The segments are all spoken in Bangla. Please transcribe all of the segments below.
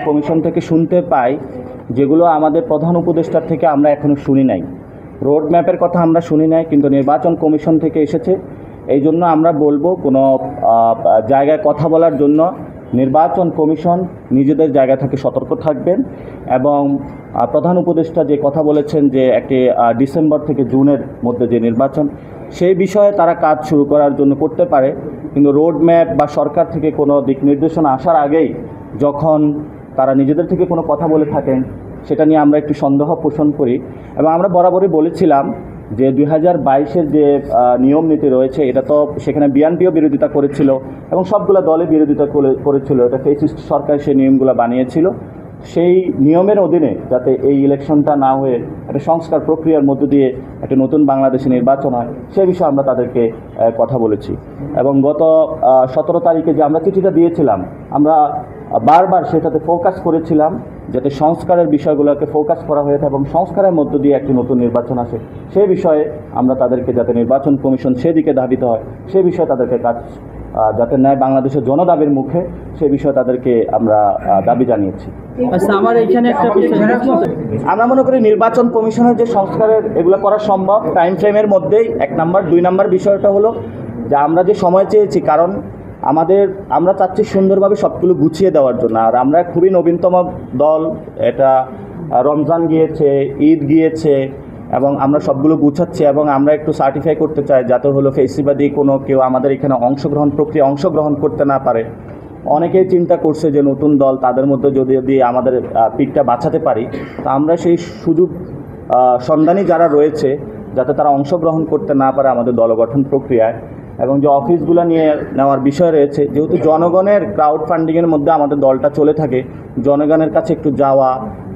কমিশন থেকে শুনতে পাই যেগুলো আমাদের প্রধান উপদেষ্টার থেকে আমরা এখনো শুনি নাই। রোড ম্যাপের কথা আমরা শুনি নাই, কিন্তু নির্বাচন কমিশন থেকে এসেছে। এই জন্য আমরা বলবো কোনো জায়গায় কথা বলার জন্য নির্বাচন কমিশন নিজেদের জায়গা থেকে সতর্ক থাকবেন এবং প্রধান উপদেষ্টা যে কথা বলেছেন যে একটি ডিসেম্বর থেকে জুনের মধ্যে যে নির্বাচন, সেই বিষয়ে তারা কাজ শুরু করার জন্য করতে পারে, কিন্তু রোড ম্যাপ বা সরকার থেকে কোনো দিক নির্দেশনা আসার আগেই যখন তারা নিজেদের থেকে কোনো কথা বলে থাকেন, সেটা নিয়ে আমরা একটু সন্দেহ পোষণ করি। এবং আমরা বরাবরই বলেছিলাম যে 2022-এর যে নিয়ম নীতি রয়েছে, এটা তো সেখানে বিএনপিও বিরোধিতা করেছিল এবং সবগুলো দলে বিরোধিতা করেছিল। এটা ফ্যাসিস্ট সরকার সেই নিয়মগুলো বানিয়েছিল। সেই নিয়মের অধীনে যাতে এই ইলেকশনটা না হয়ে একটা সংস্কার প্রক্রিয়ার মধ্য দিয়ে একটা নতুন বাংলাদেশে নির্বাচন হয়, সে বিষয়ে আমরা তাদেরকে কথা বলেছি। এবং গত 17 তারিখে যে আমরা চিঠিটা দিয়েছিলাম, আমরা বারবার সেটাতে ফোকাস করেছিলাম যাতে সংস্কারের বিষয়গুলোকে ফোকাস করা হয়ে থাকে এবং সংস্কারের মধ্য দিয়ে একটি নতুন নির্বাচন আসে। সেই বিষয়ে আমরা তাদেরকে যাতে নির্বাচন কমিশন সেদিকে ধাবিত হয়, সে বিষয়ে তাদেরকে কাজ যাতে নেয় বাংলাদেশের জনদাবির মুখে, সে বিষয়ে তাদেরকে আমরা দাবি জানিয়েছি। আমার এইখানে একটা আমরা মনে করি নির্বাচন কমিশনের যে সংস্কারের এগুলো করা সম্ভব টাইম ফ্রেমের মধ্যেই, 1 নাম্বার। 2 নাম্বার বিষয়টা হলো যে আমরা যে সময় চেয়েছি, কারণ আমরা চাচ্ছি সুন্দরভাবে সবগুলো গুছিয়ে দেওয়ার জন্য। আর আমরা খুবই নবীনতম দল, এটা রমজান গিয়েছে, ঈদ গিয়েছে এবং আমরা সবগুলো গুছাচ্ছি এবং আমরা একটু সার্টিফাই করতে চাই যাতে হলো ফেসিবাদী কোনো কেউ আমাদের এখানে অংশগ্রহণ করতে না পারে। অনেকেই চিন্তা করছে যে নতুন দল, তাদের মধ্যে যদি আমাদের পিঠটা বাঁচাতে পারি, তা আমরা সেই সুযোগ সন্ধানী যারা রয়েছে যাতে তারা অংশগ্রহণ করতে না পারে আমাদের দল গঠন প্রক্রিয়ায়। এবং যে অফিসগুলো নিয়ে নেওয়ার বিষয় রয়েছে, যেহেতু জনগণের ক্রাউড ফান্ডিংয়ের মধ্যে আমাদের দলটা চলে থাকে, জনগণের কাছে একটু যাওয়া,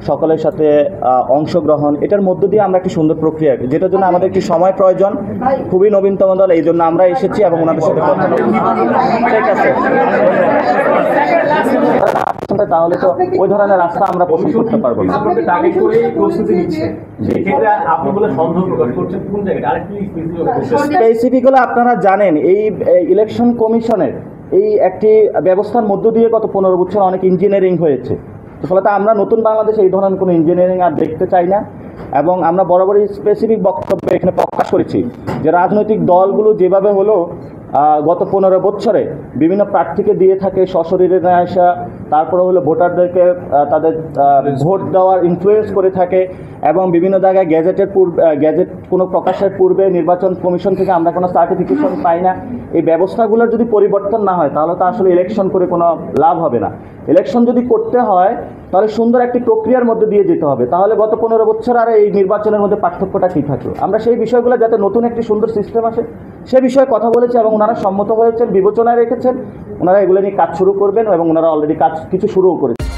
সকলের সাথে অংশগ্রহণ, এটার মধ্য দিয়ে আমরা একটি সুন্দর প্রক্রিয়া, যেটার জন্য আমাদের একটি সময় প্রয়োজন। খুবই নবীনতম দল, এই জন্য আমরা এসেছি এবং ওনাদের সাথে কথা বলছি। ঠিক আছে, তাহলে তো ওই ধরনের রাস্তা আমরা পোষণ করতে পারবো না। স্পেসিফিক হলে আপনারা জানেন এই ইলেকশন কমিশনের এই একটি ব্যবস্থার মধ্য দিয়ে গত 15 বছর অনেক ইঞ্জিনিয়ারিং হয়েছে। ফলে আমরা নতুন বাংলাদেশে এই ধরনের কোনো ইঞ্জিনিয়ারিং আর দেখতে চাই না। এবং আমরা বরাবরই স্পেসিফিক বক্তব্য এখানে প্রকাশ করেছি যে রাজনৈতিক দলগুলো যেভাবে হলো গত 15 বছরে বিভিন্ন প্রার্থীকে দিয়ে থাকে সশরীরে না আসা, তারপরে হলো ভোটারদেরকে তাদের ভোট দেওয়ার ইনফ্লুয়েন্স করে থাকে এবং বিভিন্ন জায়গায় গ্যাজেট কোনো প্রকাশের পূর্বে নির্বাচন কমিশন থেকে আমরা কোনো সার্টিফিকেশন পাই না। এই ব্যবস্থাগুলোর যদি পরিবর্তন না হয় তাহলে তো আসলে ইলেকশন করে কোনো লাভ হবে না। ইলেকশন যদি করতে হয় তাহলে সুন্দর একটি প্রক্রিয়ার মধ্যে দিয়ে যেতে হবে। তাহলে গত 15 বছর আর এই নির্বাচনের মধ্যে পার্থক্যটা কী থাকলো? আমরা সেই বিষয়গুলো যাতে নতুন একটি সুন্দর সিস্টেম আসে সে বিষয়ে কথা বলেছি এবং ওনারা সম্মত হয়েছেন, বিবেচনায় রেখেছেন। ওনারা এগুলো নিয়ে কাজ শুরু করবেন এবং ওনারা অলরেডি কাজ কিছু শুরুও করেছেন।